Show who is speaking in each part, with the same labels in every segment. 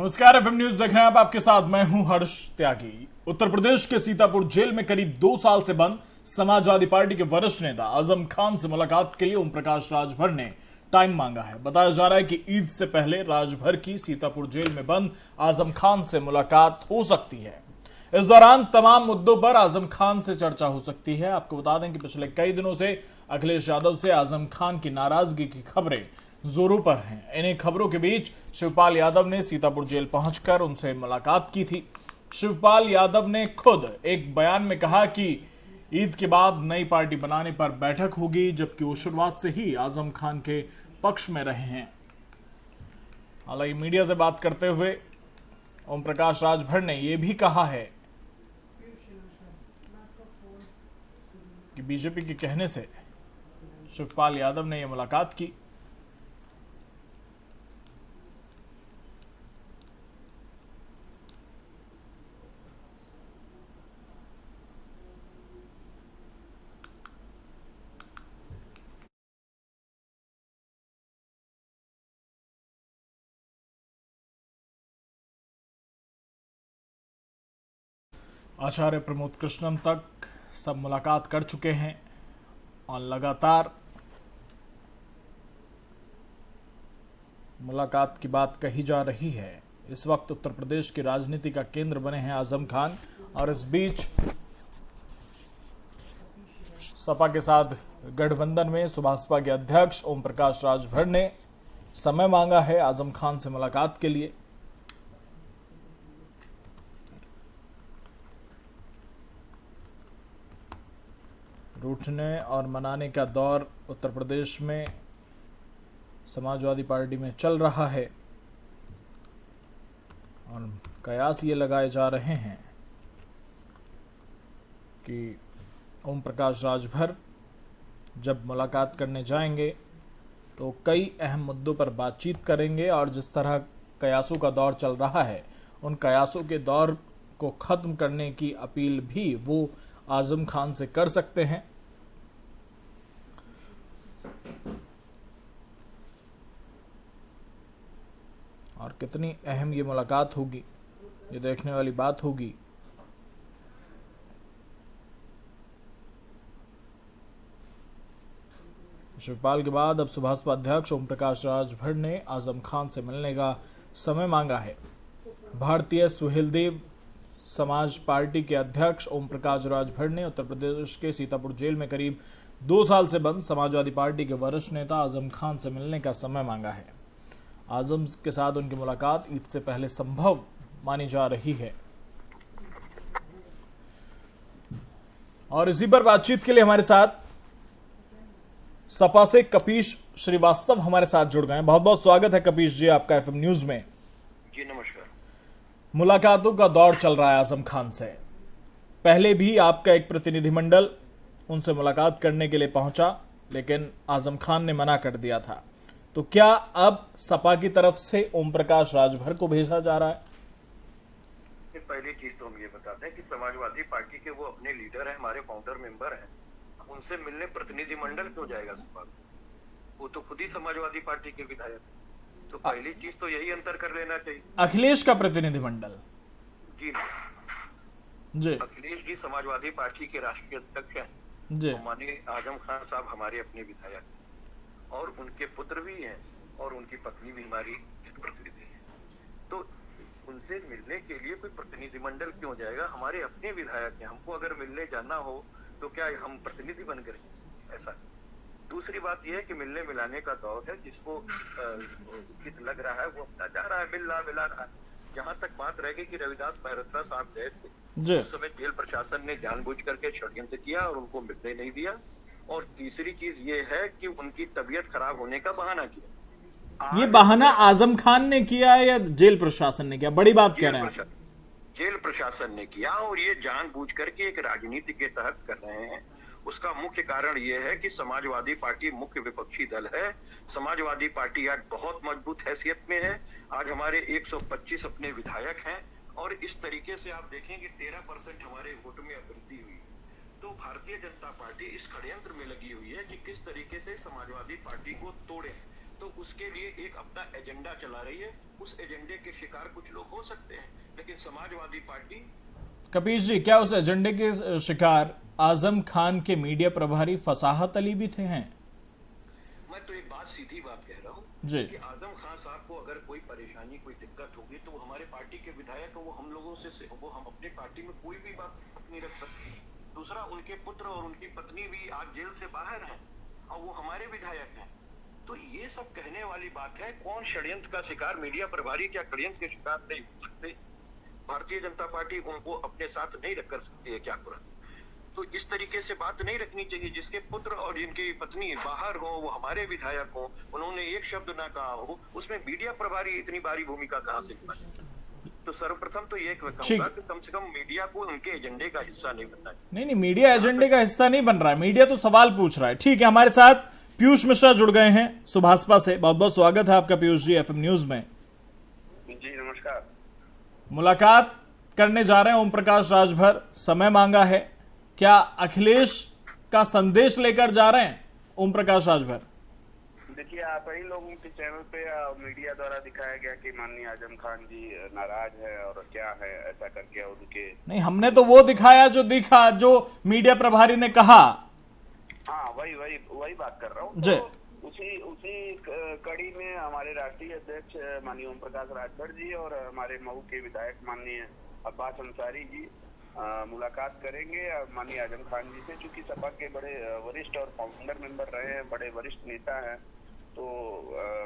Speaker 1: नमस्कार, FM news देख रहे हैं आप। आपके साथ मैं हूं हर्ष त्यागी। उत्तर प्रदेश के सीतापुर जेल में करीब 2 साल से बंद समाजवादी पार्टी के वरिष्ठ नेता आजम खान से मुलाकात के लिए ओम प्रकाश राजभर ने टाइम मांगा है। बताया जा रहा है कि ईद से पहले राजभर की सीतापुर जेल में बंद आजम खान से मुलाकात हो सकती है। इस दौरान तमाम मुद्दों पर आजम खान से चर्चा हो सकती है। आपको बता दें कि पिछले कई दिनों से अखिलेश यादव से आजम खान की नाराजगी की खबरें जोरों पर हैं। इन्हीं खबरों के बीच शिवपाल यादव ने सीतापुर जेल पहुंचकर उनसे मुलाकात की थी। शिवपाल यादव ने खुद एक बयान में कहा कि ईद के बाद नई पार्टी बनाने पर बैठक होगी, जबकि वो शुरुआत से ही आजम खान के पक्ष में रहे हैं। हालांकि मीडिया से बात करते हुए ओम प्रकाश राजभर ने यह भी कहा है कि बीजेपी के कहने से शिवपाल यादव ने यह मुलाकात की। आचार्य प्रमोद कृष्णन तक सब मुलाकात कर चुके हैं और लगातार मुलाकात की बात कही जा रही है। इस वक्त उत्तर प्रदेश की राजनीति का केंद्र बने हैं आजम खान, और इस बीच सपा के साथ गठबंधन में सुभाषपा के अध्यक्ष ओम प्रकाश राजभर ने समय मांगा है आजम खान से मुलाकात के लिए। रूठने और मनाने का दौर उत्तर प्रदेश में समाजवादी पार्टी में चल रहा है और कयास ये लगाए जा रहे हैं कि ओम प्रकाश राजभर जब मुलाकात करने जाएंगे तो कई अहम मुद्दों पर बातचीत करेंगे, और जिस तरह कयासों का दौर चल रहा है उन कयासों के दौर को खत्म करने की अपील भी वो आजम खान से कर सकते हैं। और कितनी अहम ये मुलाकात होगी, ये देखने वाली बात होगी। शिवपाल के बाद अब सुभाषपा अध्यक्ष ओम प्रकाश राजभर ने आजम खान से मिलने का समय मांगा है। भारतीय सुहेलदेव समाज पार्टी के अध्यक्ष ओम प्रकाश राजभर ने उत्तर प्रदेश के सीतापुर जेल में करीब 2 साल से बंद समाजवादी पार्टी के वरिष्ठ नेता आजम खान से मिलने का समय मांगा है। आजम के साथ उनकी मुलाकात ईद से पहले संभव मानी जा रही है। और इसी पर बातचीत के लिए हमारे साथ सपा से कपीश श्रीवास्तव हमारे साथ जुड़ गए हैं। बहुत बहुत स्वागत है कपीश जी आपका एफएम न्यूज में।
Speaker 2: जी नमस्कार।
Speaker 1: मुलाकातों का दौर चल रहा है आजम खान से। पहले भी आपका एक प्रतिनिधिमंडल उनसे मुलाकात करने के लिए पहुंचा, लेकिन आजम खान ने मना कर दिया था। तो क्या अब सपा की तरफ से ओम प्रकाश राजभर को भेजा जा रहा है?
Speaker 2: पहली चीज तो हम ये बताते हैं कि समाजवादी पार्टी के वो अपने लीडर हैं, हमारे फाउंडर मेंबर हैं, उनसे मिलने प्रतिनिधिमंडल क्यों जाएगा सपा? वो तो खुद ही समाजवादी पार्टी के विधायक। तो पहली चीज तो यही अंतर कर लेना चाहिए।
Speaker 1: अखिलेश का प्रतिनिधिमंडल
Speaker 2: जी अखिलेश जी समाजवादी पार्टी के राष्ट्रीय अध्यक्ष हैं जी। माननीय आजम खान साहब हमारे अपने विधायक और उनके पुत्र भी हैं और उनकी पत्नी भी हमारी प्रतिनिधि है। तो उनसे मिलने के लिए कोई प्रतिनिधिमंडल क्यों जाएगा? हमारे अपने विधायक हैं, हमको अगर मिलने जाना हो तो क्या हम प्रतिनिधि बन गए? ऐसा। दूसरी बात यह है कि मिलने मिलाने का दौर है, जिसको उचित लग रहा है वो अपना जा रहा है, मिला रहा है। जहाँ तक बात रह गई कि रविदास मेहरोत्रा साहब गए थे, उस समय जेल प्रशासन ने जानबूझ करके षड्यंत्र किया और उनको मिलने नहीं दिया। और तीसरी चीज ये है कि उनकी तबीयत खराब होने का बहाना किया।
Speaker 1: ये बहाना आजम खान ने किया या जेल प्रशासन ने किया? बड़ी बात कह रहे हैं।
Speaker 2: जेल प्रशासन ने किया, और ये जानबूझ करके एक राजनीति के तहत कर रहे हैं। उसका मुख्य कारण ये है कि समाजवादी पार्टी मुख्य विपक्षी दल है। समाजवादी पार्टी आज बहुत मजबूत हैसियत में है। आज हमारे 125 अपने विधायक हैं, और इस तरीके से आप देखेंगे 13% हमारे वोट में वृद्धि हुई। तो भारतीय जनता पार्टी इस षड्यंत्र में लगी हुई है कि किस तरीके से समाजवादी पार्टी को तोड़े। तो उसके लिए एक अपना एजेंडा चला रही है। उस एजेंडे के शिकार कुछ लोग हो सकते हैं, लेकिन समाजवादी पार्टी।
Speaker 1: कपीश जी, क्या उस एजेंडे के शिकार आजम खान के मीडिया प्रभारी फसाहत अली भी थे हैं?
Speaker 2: मैं तो एक बात सीधी बात कह रहा हूँ कि आजम खान साहब को अगर कोई परेशानी, कोई दिक्कत होगी तो वो हमारे पार्टी के विधायक, वो हम लोगों से, वो हम अपने पार्टी में कोई भी बात नहीं रख सकते। दूसरा, उनके पुत्र और उनकी पत्नी भी आज जेल से बाहर हैं और वो हमारे विधायक हैं। तो ये सब कहने वाली बात है। कौन षड्यंत्र का शिकार, मीडिया प्रभारी क्या षड्यंत्र के शिकार नहीं हो सकते? भारतीय जनता पार्टी उनको अपने साथ नहीं रख कर सकती है क्या तुरंत? तो इस तरीके से बात नहीं रखनी चाहिए। जिसके पुत्र और जिनकी पत्नी बाहर हो, वो हमारे विधायक हो, उन्होंने एक शब्द ना कहा हो, उसमें मीडिया प्रभारी इतनी बड़ी भूमिका कहां से निभाए? तो सर्वप्रथम तो ये कहूंगा कि कम से कम मीडिया को उनके एजेंडे का हिस्सा नहीं बनना है।
Speaker 1: नहीं, मीडिया एजेंडे का हिस्सा नहीं बन रहा है, मीडिया तो सवाल पूछ रहा है। ठीक है, हमारे साथ पीयूष मिश्रा जुड़ गए हैं सुभाषपा से। बहुत बहुत स्वागत है आपका पीयूष जी एफएम न्यूज में।
Speaker 2: जी नमस्कार।
Speaker 1: मुलाकात करने जा रहे हैं ओम प्रकाश राजभर, समय मांगा है। क्या अखिलेश का संदेश लेकर जा रहे हैं ओम प्रकाश राजभर?
Speaker 3: देखिए, आप ही लोगों के चैनल पे मीडिया द्वारा दिखाया गया कि माननीय आजम खान जी नाराज है और क्या है ऐसा करके उनके।
Speaker 1: नहीं, हमने तो वो दिखाया जो दिखा, जो मीडिया प्रभारी ने कहा।
Speaker 3: हाँ, वही बात कर रहा हूँ। तो उसी कड़ी में हमारे राष्ट्रीय अध्यक्ष माननीय ओम प्रकाश राजभर जी और हमारे मऊ के विधायक माननीय अब्बास अंसारी जी मुलाकात करेंगे माननीय आजम खान जी से। चूंकि सपा के बड़े वरिष्ठ और फाउंडर मेंबर रहे हैं, बड़े वरिष्ठ नेता हैं, तो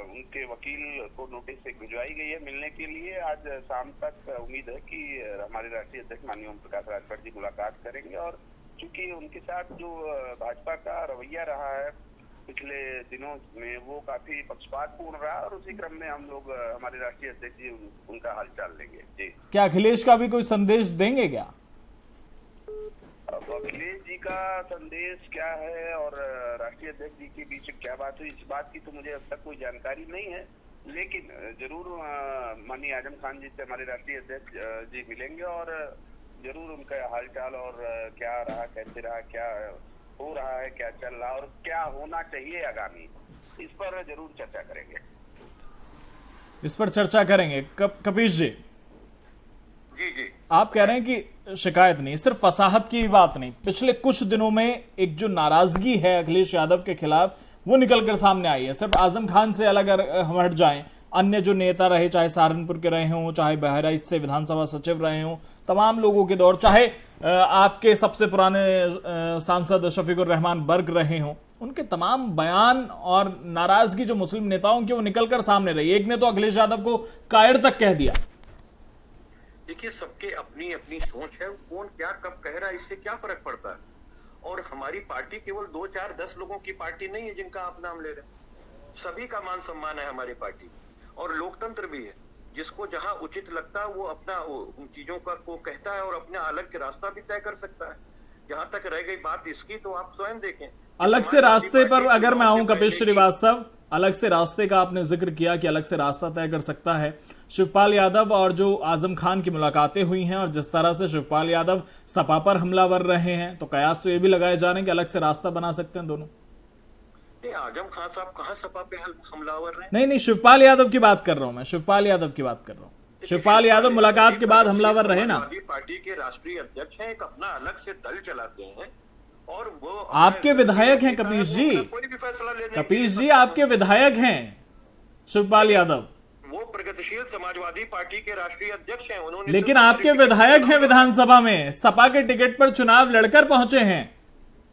Speaker 3: उनके वकील को नोटिस भिजवाई गई है मिलने के लिए। आज शाम तक उम्मीद है कि हमारे राष्ट्रीय अध्यक्ष माननीय ओम प्रकाश राजभर जी मुलाकात करेंगे। और चूंकि उनके साथ जो भाजपा का रवैया रहा है पिछले दिनों में, वो काफी पक्षपातपूर्ण रहा, और उसी क्रम में हम लोग हमारे राष्ट्रीय अध्यक्ष जी उनका हालचाल लेंगे। जी, क्या
Speaker 1: अखिलेश का भी कोई संदेश देंगे क्या?
Speaker 3: अब अखिलेश जी का संदेश क्या है और राष्ट्रीय अध्यक्ष जी के बीच क्या बात हुई, इस बात की तो मुझे अब तक कोई जानकारी नहीं है। लेकिन जरूर माननीय आजम खान जी से हमारे राष्ट्रीय अध्यक्ष जी मिलेंगे और जरूर उनका हालचाल और क्या रहा, कैसे रहा, क्या हो रहा है, क्या चल रहा और क्या होना चाहिए आगामी, इस पर जरूर चर्चा करेंगे।
Speaker 1: इस पर चर्चा करेंगे। कपीश जी,
Speaker 2: जी
Speaker 1: आप कह रहे हैं कि शिकायत नहीं, सिर्फ फसाहत की बात नहीं, पिछले कुछ दिनों में एक जो नाराजगी है अखिलेश यादव के खिलाफ वो निकलकर सामने आई है। सिर्फ आजम खान से अलग हम हट जाएं, अन्य जो नेता रहे, चाहे सहारनपुर के रहे हों, चाहे बहराइच से विधानसभा सचिव रहे हों, तमाम लोगों के दौर, चाहे आपके सबसे पुराने सांसद शफीकुर रहमान बर्ग रहे हों, उनके तमाम बयान और नाराजगी जो मुस्लिम नेताओं की वो निकलकर सामने रही। एक ने तो अखिलेश यादव को कायर तक कह दिया।
Speaker 2: देखिए, सबके अपनी अपनी सोच है, कौन क्या कब कह रहा है इससे क्या फर्क पड़ता है। और हमारी पार्टी केवल 2, 4, 10 लोगों की पार्टी नहीं है जिनका आप नाम ले रहे हैं। सभी का मान सम्मान है हमारी पार्टी, और लोकतंत्र भी है। जिसको जहां उचित लगता है वो अपना उन चीजों का को कहता है और अपने अलग के रास्ता भी तय कर सकता है। जहां तक रह गई बात इसकी, तो आप स्वयं देखें।
Speaker 1: अलग से रास्ते पर अगर मैं आऊं, कपिश श्रीवास्तव, अलग से रास्ते का आपने जिक्र किया कि अलग से रास्ता तय कर सकता है। शिवपाल यादव और जो आजम खान की मुलाकातें हुई हैं और जिस तरह से शिवपाल यादव सपा पर हमलावर रहे हैं, तो कयास तो ये भी लगाए जा रहे हैं कि अलग से रास्ता बना सकते हैं दोनों।
Speaker 2: आजम खान साहब कहां सपा पे हमलावर रहे?
Speaker 1: नहीं, शिवपाल यादव की बात कर रहा हूं मैं, शिवपाल यादव की बात कर रहा हूं। शिवपाल यादव मुलाकात के बाद हमलावर रहे ना।
Speaker 2: पार्टी के राष्ट्रीय अध्यक्ष हैं, एक अपना अलग से दल चलाते हैं, और वो
Speaker 1: आपके विधायक हैं कपीश जी।
Speaker 2: कोई भी फैसला लेने,
Speaker 1: कपीश जी आपके विधायक हैं शिवपाल यादव।
Speaker 2: वो प्रगतिशील समाजवादी पार्टी के राष्ट्रीय अध्यक्ष हैं। उन्होंने,
Speaker 1: लेकिन आपके विधायक हैं विधानसभा में, सपा के टिकट पर चुनाव लड़कर पहुंचे हैं।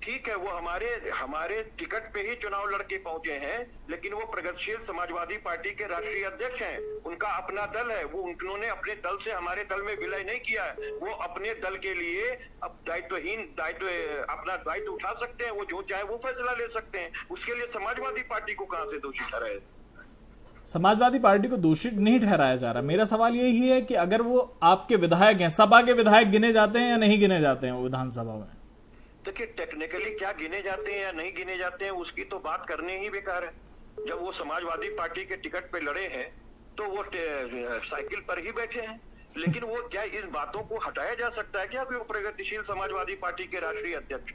Speaker 2: ठीक है, वो हमारे टिकट पे ही चुनाव लड़के पहुंचे हैं, लेकिन वो प्रगतिशील समाजवादी पार्टी के राष्ट्रीय अध्यक्ष हैं। उनका अपना दल है, वो उन्होंने अपने दल से हमारे दल में विलय नहीं किया है। वो अपने दल के लिए अब अपना दायित्व उठा सकते हैं, वो जो चाहे वो फैसला ले सकते हैं। उसके लिए समाजवादी पार्टी को कहां से दोषी ठहराए?
Speaker 1: समाजवादी पार्टी को दोषी नहीं ठहराया जा रहा। मेरा सवाल यही है कि अगर वो आपके विधायक हैं, सपा के विधायक गिने जाते हैं या नहीं गिने जाते हैं वो विधानसभा में?
Speaker 2: देखिए, टेक्निकली क्या गिने जाते हैं या नहीं गिने जाते हैं उसकी तो बात करने ही बेकार है। जब वो समाजवादी पार्टी के टिकट पे लड़े हैं तो वो साइकिल पर ही बैठे हैं। लेकिन वो क्या इन बातों को हटाया जा सकता है क्या कि वो प्रगतिशील समाजवादी पार्टी के राष्ट्रीय अध्यक्ष?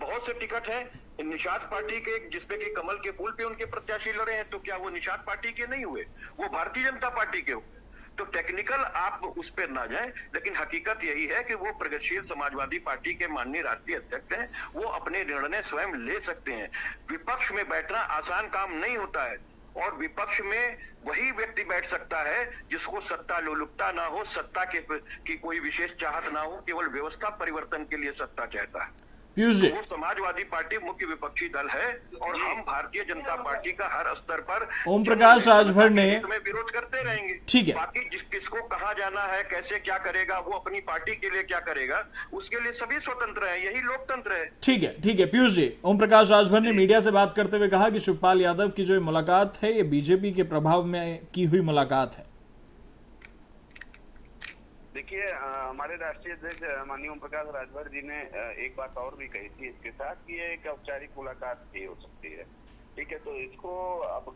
Speaker 2: बहुत से टिकट हैं, निषाद पार्टी के, जिसपे कि कमल के पुल पे उनके प्रत्याशी लड़े हैं, तो क्या वो निषाद पार्टी के नहीं हुए? वो भारतीय जनता पार्टी के हुए। तो टेक्निकल आप उस पर ना जाएं, लेकिन हकीकत यही है कि वो प्रगतिशील समाजवादी पार्टी के माननीय राष्ट्रीय अध्यक्ष हैं। वो अपने निर्णय स्वयं ले सकते हैं। विपक्ष में बैठना आसान काम नहीं होता है, और विपक्ष में वही व्यक्ति बैठ सकता है जिसको सत्ता लोलुपता ना हो, सत्ता की कोई विशेष चाहत ना हो, केवल व्यवस्था परिवर्तन के लिए सत्ता चाहता है।
Speaker 1: पीयूष जी,
Speaker 2: वो समाजवादी पार्टी मुख्य विपक्षी दल है, और हम भारतीय जनता पार्टी का हर स्तर पर
Speaker 1: ओम प्रकाश राजभर ने
Speaker 2: विरोध करते रहेंगे।
Speaker 1: ठीक है,
Speaker 2: बाकी किसको कहाँ जाना है, कैसे क्या करेगा, वो अपनी पार्टी के लिए क्या करेगा, उसके लिए सभी स्वतंत्र है। यही लोकतंत्र है।
Speaker 1: ठीक है पीयूष जी, ओम प्रकाश राजभर ने मीडिया से बात करते हुए कहा कि शिवपाल यादव की जो मुलाकात है ये बीजेपी के प्रभाव में की हुई मुलाकात है।
Speaker 3: देखिए, हमारे राष्ट्रीय अध्यक्ष माननीय ओम प्रकाश राजभर जी ने एक बात और भी कही थी इसके साथ कि ये एक औपचारिक मुलाकात भी हो सकती है। ठीक है, तो इसको अब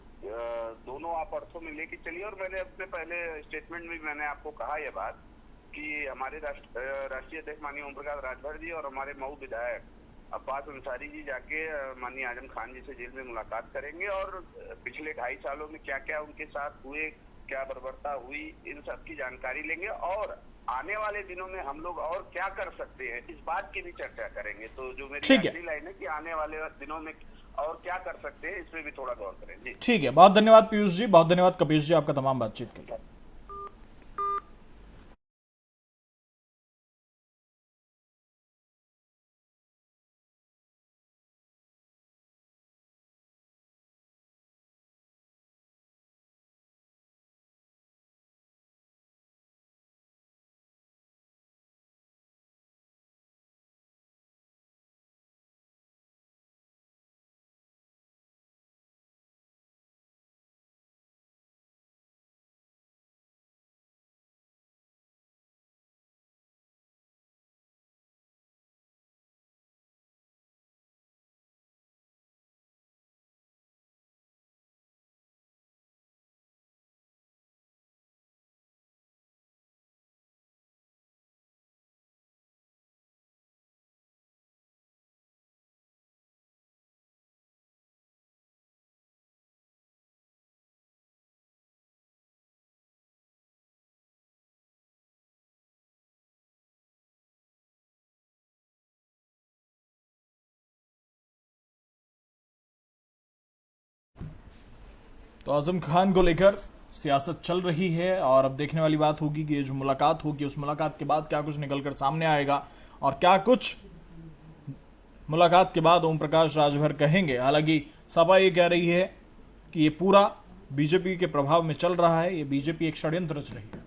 Speaker 3: दोनों आप अर्थों में लेके चलिए। और मैंने अपने पहले स्टेटमेंट में मैंने आपको कहा यह बात कि हमारे राष्ट्रीय अध्यक्ष माननीय ओम प्रकाश राजभर जी और हमारे मऊ विधायक अब्बास अंसारी जी जाके माननीय आजम खान जी से जेल में मुलाकात करेंगे, और पिछले 2.5 सालों में क्या क्या उनके साथ हुए, क्या बर्बरता हुई, इन सब की जानकारी लेंगे, और आने वाले दिनों में हम लोग और क्या कर सकते हैं इस बात की भी चर्चा करेंगे। तो जो मेरी आखिरी लाइन है कि आने वाले दिनों में और क्या कर सकते हैं, इसमें भी थोड़ा गौर करें। जी
Speaker 1: ठीक है, बहुत धन्यवाद पीयूष जी, बहुत धन्यवाद कपीश जी आपका तमाम बातचीत के लिए। तो आजम खान को लेकर सियासत चल रही है, और अब देखने वाली बात होगी कि ये जो मुलाकात होगी उस मुलाकात के बाद क्या कुछ निकलकर सामने आएगा, और क्या कुछ मुलाकात के बाद ओम प्रकाश राजभर कहेंगे। हालांकि सपा ये कह रही है कि ये पूरा बीजेपी के प्रभाव में चल रहा है, ये बीजेपी एक षड्यंत्र रच रही है।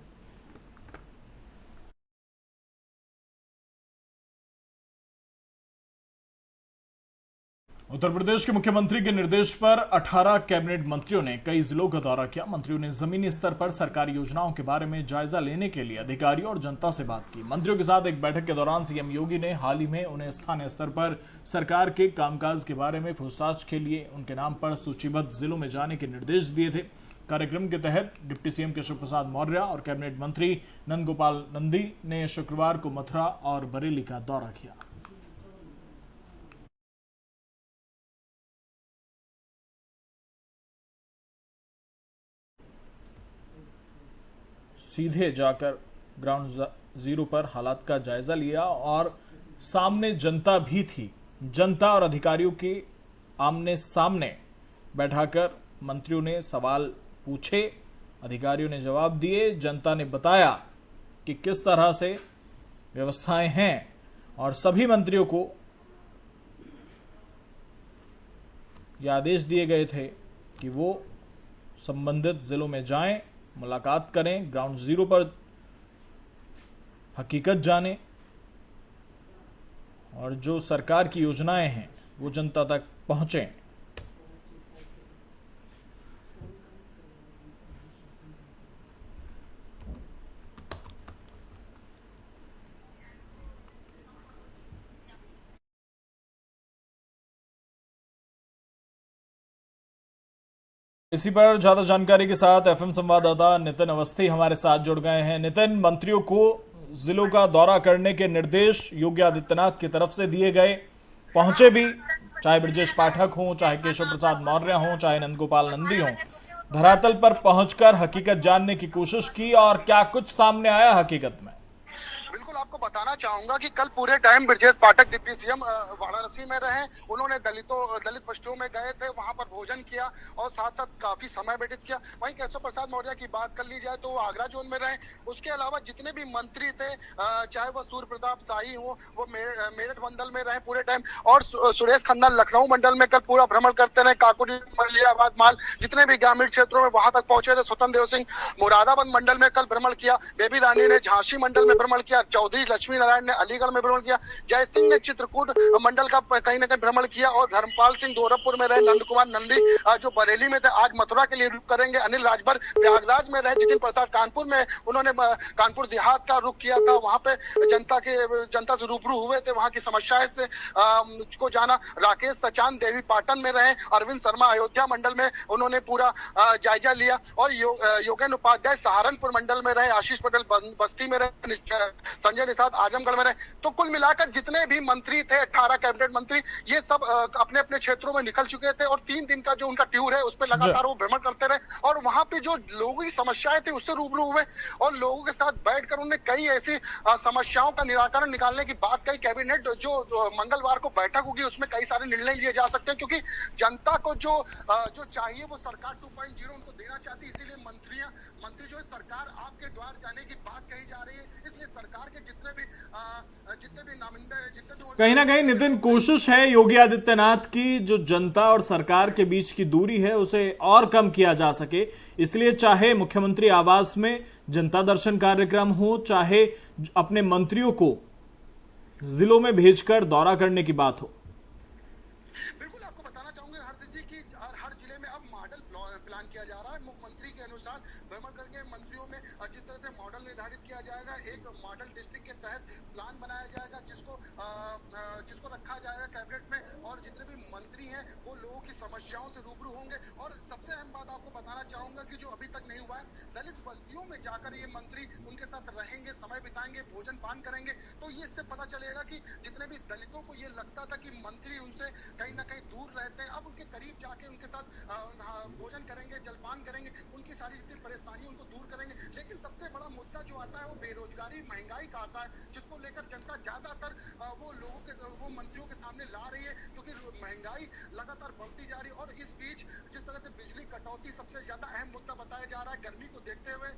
Speaker 1: उत्तर प्रदेश के मुख्यमंत्री के निर्देश पर 18 कैबिनेट मंत्रियों ने कई जिलों का दौरा किया। मंत्रियों ने जमीनी स्तर पर सरकारी योजनाओं के बारे में जायजा लेने के लिए अधिकारियों और जनता से बात की। मंत्रियों के साथ एक बैठक के दौरान सीएम योगी ने हाल ही में उन्हें स्थानीय स्तर पर सरकार के कामकाज के बारे में पूछताछ के लिए उनके नाम पर सूचीबद्ध जिलों में जाने के निर्देश दिए थे। कार्यक्रम के तहत डिप्टी सीएम केशव प्रसाद मौर्य और कैबिनेट मंत्री नंद गोपाल नंदी ने शुक्रवार को मथुरा और बरेली का दौरा किया। सीधे जाकर ग्राउंड जीरो पर हालात का जायजा लिया, और सामने जनता भी थी। जनता और अधिकारियों के आमने सामने बैठाकर मंत्रियों ने सवाल पूछे, अधिकारियों ने जवाब दिए, जनता ने बताया कि किस तरह से व्यवस्थाएं हैं, और सभी मंत्रियों को यह आदेश दिए गए थे कि वो संबंधित जिलों में जाएं, मुलाकात करें, ग्राउंड जीरो पर हकीकत जानें, और जो सरकार की योजनाएं हैं वो जनता तक पहुंचें। इसी पर ज्यादा जानकारी के साथ एफएम संवाददाता नितिन अवस्थी हमारे साथ जुड़ गए हैं। नितिन, मंत्रियों को जिलों का दौरा करने के निर्देश योगी आदित्यनाथ की तरफ से दिए गए, पहुंचे भी, चाहे ब्रजेश पाठक हों, चाहे केशव प्रसाद मौर्य हों, चाहे नंदगोपाल नंदी हों, धरातल पर पहुंचकर हकीकत जानने की कोशिश की और क्या कुछ सामने आया हकीकत में।
Speaker 4: बिल्कुल आपको बताना चाहूंगा कि कल पूरे time Brajesh Pathak deputy CM Varanasi में रहे। उन्होंने दलित बस्तियों में गए थे, वहां पर भोजन किया और साथ साथ काफी समय व्यतीत किया। वहीं केशव प्रसाद मौर्य की बात कर ली जाए तो वो आगरा जोन में रहे। उसके अलावा जितने भी मंत्री थे, चाहे वह सूर्य प्रताप शाही हो, वो मेरठ मंडल में रहे पूरे टाइम, और सुरेश खन्ना लखनऊ मंडल में कल पूरा भ्रमण करते रहे। काकोरी, मलियाबाद, माल, जितने भी ग्रामीण क्षेत्रों में वहां तक पहुंचे थे। स्वतंत्र देव सिंह मुरादाबाद मंडल में कल भ्रमण किया। बेबी रानी ने झांसी मंडल में भ्रमण किया। चौधरी लक्ष्मी नारायण ने अलीगढ़ में भ्रमण किया। जय सिंह ने चित्रकूट मंडल का कहीं ना कहीं भ्रमण किया और धर्मपाल सिंह गोरखपुर में रहे। नंद कुमार नंदी जो बरेली में थे आज मथुरा के लिए रुख करेंगे। अनिल राजभर प्रयागराज में रहे। जितिन प्रसाद कानपुर में, उन्होंने कानपुर देहात का रुख किया था। वहां पे जनता से रूबरू हुए थे, वहां की समस्याएं से को जाना। राकेश सचान देवी पाटन में रहे। अरविंद शर्मा अयोध्या मंडल में उन्होंने पूरा जायजा लिया और योगेंद्र उपाध्याय सहारनपुर मंडल में रहे। आशीष पटेल बस्ती में रहे। संजय निषाद आजमगढ़ में रहे। तो कुल मिलाकर जितने भी मंत्री थे, 18 कैबिनेट मंत्री, ये सब अपने अपने क्षेत्रों में निकल चुके थे और 3 दिन का जो उनका टूर है उस पर लगातार वो भ्रमण करते रहे और वहां पे जो लोगों की समस्याएं थी उससे रूबरू हुए और लोगों के साथ बैठकर उन्होंने कई ऐसी समस्याओं का निराकरण निकालने की बात कही। कैबिनेट जो मंगलवार को बैठक होगी उसमें कई सारे निर्णय लिए जा सकते हैं, क्योंकि जनता को जो चाहिए वो सरकार 2.0 उनको देना चाहती है। इसीलिए मंत्री जो सरकार आपके द्वार जाने की बात कही जा रही है। इसलिए सरकार के जितने भी नामिंदे,
Speaker 1: कहीं ना कहीं नितिन, कोशिश है योगी आदित्यनाथ की जो जनता और सरकार के बीच की दूरी है उसे और कम किया जा सके। इसलिए चाहे मुख्यमंत्री आवास में जनता दर्शन कार्यक्रम हो, चाहे अपने मंत्रियों को जिलों में भेजकर दौरा करने की बात हो।
Speaker 4: बिल्कुल आपको बताना चाहूंगा हर्षित जी की हर जिले में अब मॉडल प्लान किया जा रहा है। मुख्यमंत्री के अनुसार भ्रमण करके मंत्रियों में जिस तरह से मॉडल निर्धारित किया जाएगा, एक मॉडल डिस्ट्रिक्ट के तहत प्लान बनाया जाएगा जिसको रखा जाएगा कैबिनेट में, और जितने भी मंत्री हैं वो लोगों की समस्याओं से रूबरू होंगे। और सबसे अहम बात आपको बताना चाहूंगा कि जो अभी तक नहीं हुआ है, दलित बस्तियों में जाकर ये मंत्री उनके साथ रहेंगे, समय बिताएंगे, भोजन पान करेंगे। तो ये इससे पता चलेगा कि जितने भी दलितों को ये लगता था कि मंत्री उनसे कहीं ना कहीं दूर रहते हैं, अब उनके करीब जाके उनके साथ भोजन करेंगे, जलपान करेंगे, उनकी सारी जितनी परेशानी उनको दूर करेंगे। लेकिन सबसे बड़ा मुद्दा जो आता है वो बेरोजगारी, महंगाई का आता है, जिसको लेकर जनता ज्यादातर वो मंत्रियों के सामने ला रही है, क्योंकि महंगाई लगातार बढ़ती जा रही है। और इस बीच जिस तरह से बिजली कटौती सबसे ज्यादा अहम मुद्दा बताया जा रहा है, गर्मी को देखते हुए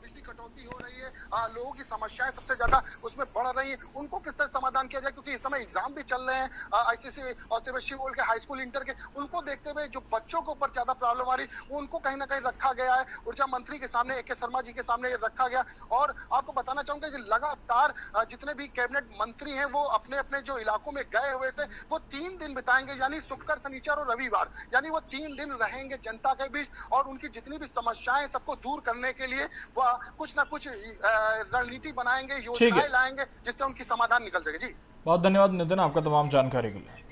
Speaker 4: बिजली कटौती हो रही है, लोगों की समस्याएं सबसे ज्यादा उसमें बढ़ रही है। उनको किस तरह समाधान किया जाए, क्योंकि इस समय एग्जाम भी चल रहे हैं आईसीएसई और सीबीएसई बोर्ड के, हाई स्कूल, इंटर के, उनको देखते हुए जो बच्चों के ऊपर ज्यादा प्रॉब्लम आ रही है उनको कहीं ना कहीं रखा गया है। ऊर्जा मंत्री के सामने, AK शर्मा जी के सामने रखा गया। और आपको बताना चाहूंगा कि लगातार जितने भी कैबिनेट मंत्री हैं वो अपने अपने जो इलाकों में गए हुए थे, वो 3 दिन बिताएंगे, यानी शुक्र, शनिचर और रविवार, यानी वो 3 दिन रहेंगे जनता के बीच और उनकी जितनी भी समस्याएं सबको दूर करने के लिए वह कुछ ना कुछ रणनीति बनाएंगे, योजनाएं लाएंगे, जिससे उनकी समाधान निकल जाएगा। जी
Speaker 1: बहुत धन्यवाद नितिन आपका तमाम जानकारी के लिए।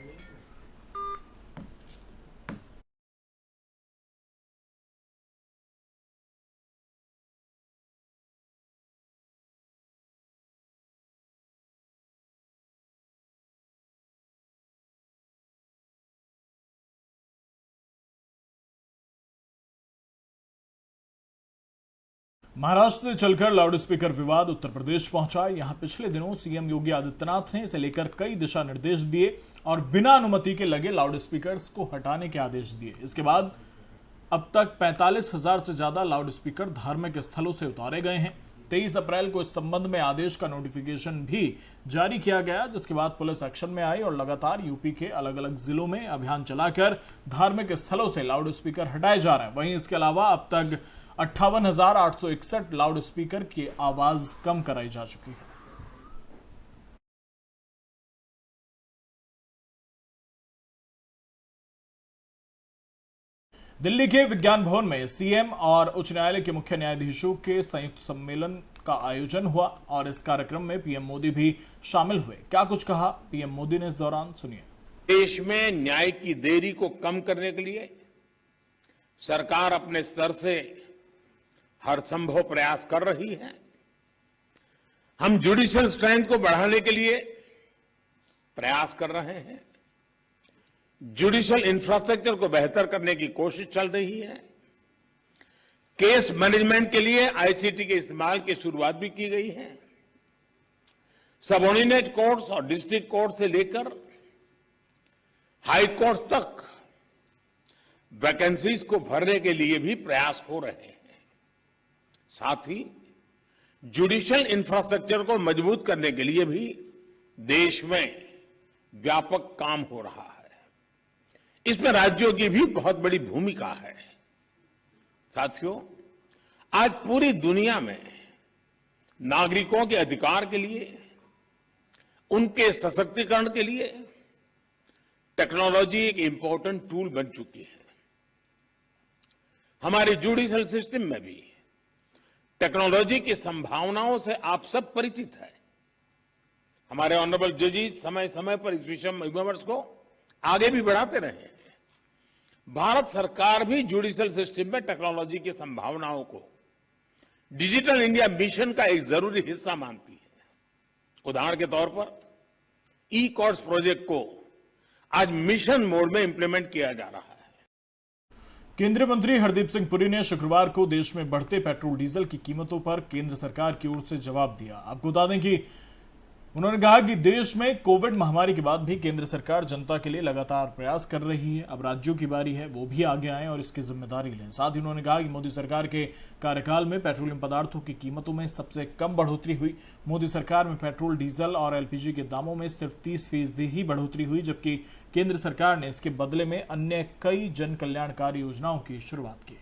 Speaker 1: महाराष्ट्र से चलकर लाउडस्पीकर विवाद उत्तर प्रदेश पहुंचा। यहां पिछले दिनों सीएम योगी आदित्यनाथ ने इसे लेकर कई दिशा निर्देश दिए और बिना अनुमति के लगे लाउडस्पीकर्स को हटाने के आदेश दिए। इसके बाद अब तक 45,000 से ज्यादा लाउडस्पीकर धार्मिक स्थलों से उतारे गए हैं। 23 अप्रैल को इस संबंध में आदेश का नोटिफिकेशन भी जारी किया गया, जिसके बाद पुलिस एक्शन में आई और लगातार यूपी के अलग अलग जिलों में अभियान चलाकर धार्मिक स्थलों से लाउडस्पीकर हटाए जा रहे हैं। वहीं इसके अलावा अब तक 58,861 लाउडस्पीकर की आवाज कम कराई जा चुकी है। दिल्ली के विज्ञान भवन में सीएम और उच्च न्यायालय के मुख्य न्यायाधीशों के संयुक्त सम्मेलन का आयोजन हुआ और इस कार्यक्रम में पीएम मोदी भी शामिल हुए। क्या कुछ कहा पीएम मोदी ने इस दौरान, सुनिए।
Speaker 5: देश में न्याय की देरी को कम करने के लिए सरकार अपने स्तर से हर संभव प्रयास कर रही है। हम जुडिशियल स्ट्रेंथ को बढ़ाने के लिए प्रयास कर रहे हैं। जुडिशियल इंफ्रास्ट्रक्चर को बेहतर करने की कोशिश चल रही है। केस मैनेजमेंट के लिए आईसीटी के इस्तेमाल की शुरुआत भी की गई है। सबऑर्डिनेट कोर्ट्स और डिस्ट्रिक्ट कोर्ट से लेकर हाई कोर्ट तक वैकेंसीज को भरने के लिए भी प्रयास हो रहे हैं। साथ ही जुडिशियल इंफ्रास्ट्रक्चर को मजबूत करने के लिए भी देश में व्यापक काम हो रहा है। इसमें राज्यों की भी बहुत बड़ी भूमिका है। साथियों, आज पूरी दुनिया में नागरिकों के अधिकार के लिए, उनके सशक्तिकरण के लिए टेक्नोलॉजी एक इंपॉर्टेंट टूल बन चुकी है। हमारे जुडिशियल सिस्टम में भी टेक्नोलॉजी की संभावनाओं से आप सब परिचित हैं। हमारे ऑनरेबल जजेस समय समय पर इस विषय में विमर्श को आगे भी बढ़ाते रहे हैं। भारत सरकार भी जुडिशियल सिस्टम में टेक्नोलॉजी की संभावनाओं को डिजिटल इंडिया मिशन का एक जरूरी हिस्सा मानती है। उदाहरण के तौर पर ई कोर्ट्स प्रोजेक्ट को आज मिशन मोड में इंप्लीमेंट किया जा रहा है।
Speaker 1: केंद्रीय मंत्री हरदीप सिंह पुरी ने शुक्रवार को देश में बढ़ते पेट्रोल डीजल की कीमतों पर केंद्र सरकार की ओर से जवाब दिया। आपको बता दें कि उन्होंने कहा कि देश में कोविड महामारी के बाद भी केंद्र सरकार जनता के लिए लगातार प्रयास कर रही है। अब राज्यों की बारी है, वो भी आगे आए और इसकी जिम्मेदारी लें। साथ ही उन्होंने कहा कि मोदी सरकार के कार्यकाल में पेट्रोलियम पदार्थों की कीमतों में सबसे कम बढ़ोतरी हुई। मोदी सरकार में पेट्रोल, डीजल और एलपीजी के दामों में सिर्फ 30% ही बढ़ोतरी हुई, जबकि केंद्र सरकार ने इसके बदले में अन्य कई जन कल्याणकारी योजनाओं की शुरुआत की।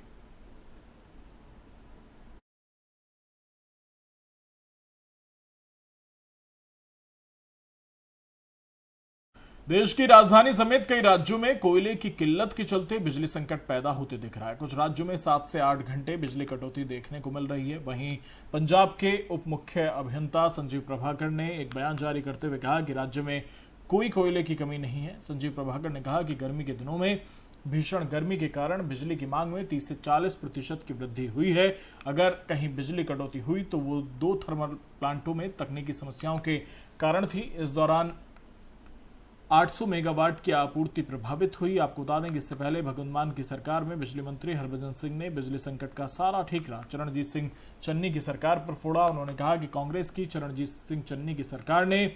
Speaker 1: देश की राजधानी समेत कई राज्यों में कोयले की किल्लत के चलते बिजली संकट पैदा होते दिख रहा है। कुछ राज्यों में 7 से 8 घंटे बिजली कटौती देखने को मिल रही है। वहीं पंजाब के उप मुख्य अभियंता संजीव प्रभाकर ने एक बयान जारी करते हुए कहा कि राज्य में कोई कोयले की कमी नहीं है। संजीव प्रभाकर ने कहा कि गर्मी के दिनों में भीषण गर्मी के कारण बिजली की मांग में 30 से 40% की वृद्धि हुई है। अगर कहीं बिजली कटौती हुई तो वो 2 थर्मल प्लांटों में तकनीकी समस्याओं के कारण थी। इस दौरान 800 मेगावाट की आपूर्ति प्रभावित हुई। आपको बता दें कि इससे पहले भगवंत मान की सरकार में बिजली मंत्री हरभजन सिंह ने बिजली संकट का सारा ठीकरा चरणजीत सिंह चन्नी की सरकार पर फोड़ा। उन्होंने कहा कि कांग्रेस की चरणजीत सिंह चन्नी की सरकार ने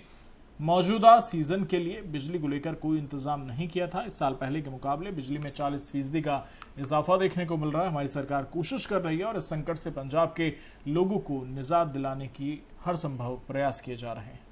Speaker 1: मौजूदा सीजन के लिए बिजली को लेकर कोई इंतजाम नहीं किया था। इस साल पहले के मुकाबले बिजली में 40% का इजाफा देखने को मिल रहा है। हमारी सरकार कोशिश कर रही है और इस संकट से पंजाब के लोगों को निजात दिलाने की हर संभव प्रयास किए जा रहे हैं।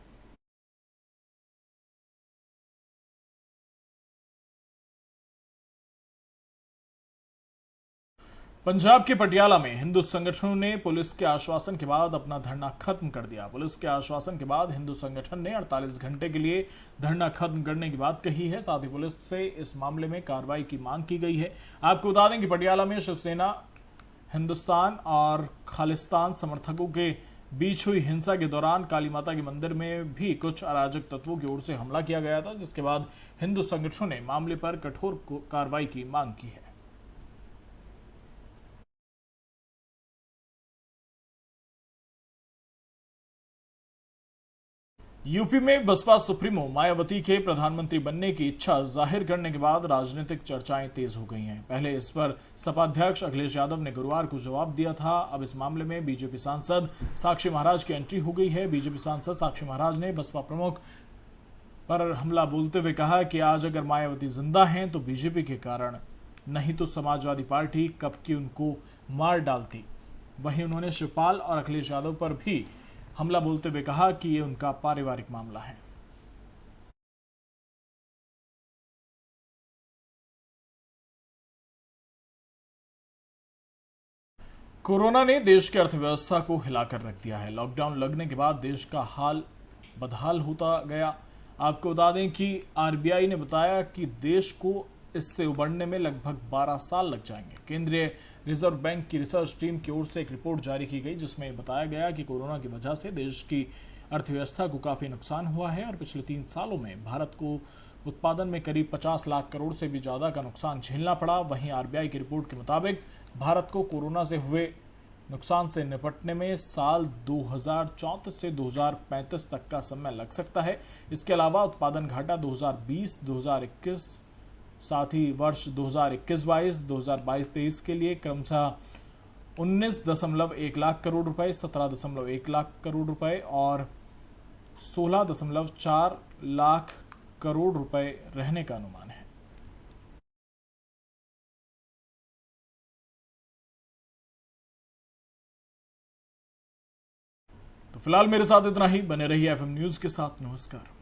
Speaker 1: पंजाब के पटियाला में हिंदू संगठनों ने पुलिस के आश्वासन के बाद अपना धरना खत्म कर दिया। पुलिस के आश्वासन के बाद हिंदू संगठन ने 48 घंटे के लिए धरना खत्म करने की बात कही है। साथ ही पुलिस से इस मामले में कार्रवाई की मांग की गई है। आपको बता दें कि पटियाला में शिवसेना, हिंदुस्तान और खालिस्तान समर्थकों के बीच हुई हिंसा के दौरान काली माता के मंदिर में भी कुछ अराजक तत्वों की ओर से हमला किया गया था, जिसके बाद हिंदू संगठनों ने मामले पर कठोर कार्रवाई की मांग की है। यूपी में बसपा सुप्रीमो मायावती के प्रधानमंत्री बनने की इच्छा जाहिर करने के बाद राजनीतिक चर्चाएं तेज हो गई हैं। पहले इस पर सपा अध्यक्ष अखिलेश यादव ने गुरुवार को जवाब दिया था। अब इस मामले में बीजेपी सांसद साक्षी महाराज की एंट्री हो गई है। बीजेपी सांसद साक्षी महाराज ने बसपा प्रमुख पर हमला बोलते हुए कहा कि आज अगर मायावती जिंदा हैं तो बीजेपी के कारण, नहीं तो समाजवादी पार्टी कब की उनको मार डालती। वहीं उन्होंने शिवपाल और अखिलेश यादव पर भी हमला बोलते हुए कहा कि यह उनका पारिवारिक मामला है। कोरोना ने देश की अर्थव्यवस्था को हिलाकर रख दिया है। लॉकडाउन लगने के बाद देश का हाल बदहाल होता गया। आपको बता दें कि आरबीआई ने बताया कि देश को इससे उबरने में लगभग 12 साल लग जाएंगे। केंद्रीय रिजर्व बैंक की रिसर्च टीम की ओर से एक रिपोर्ट जारी की गई, जिसमें बताया गया कि कोरोना की वजह से देश की अर्थव्यवस्था को काफी नुकसान हुआ है और पिछले 3 सालों में भारत को उत्पादन में करीब 50 लाख करोड़ से भी ज्यादा का नुकसान झेलना पड़ा। वहीं आरबीआई की रिपोर्ट के मुताबिक भारत को कोरोना से हुए नुकसान से निपटने में साल 2034 से 2035 तक का समय लग सकता है। इसके अलावा उत्पादन घाटा 2020-2021 साथ ही वर्ष 2021-22, 2022-23 के लिए क्रमशः 19.1 लाख करोड़ रुपए, 17.1 लाख करोड़ रुपए और 16.4 लाख करोड़ रुपए रहने का अनुमान है। तो फिलहाल मेरे साथ इतना ही। बने रहिए एफएम न्यूज के साथ। नमस्कार।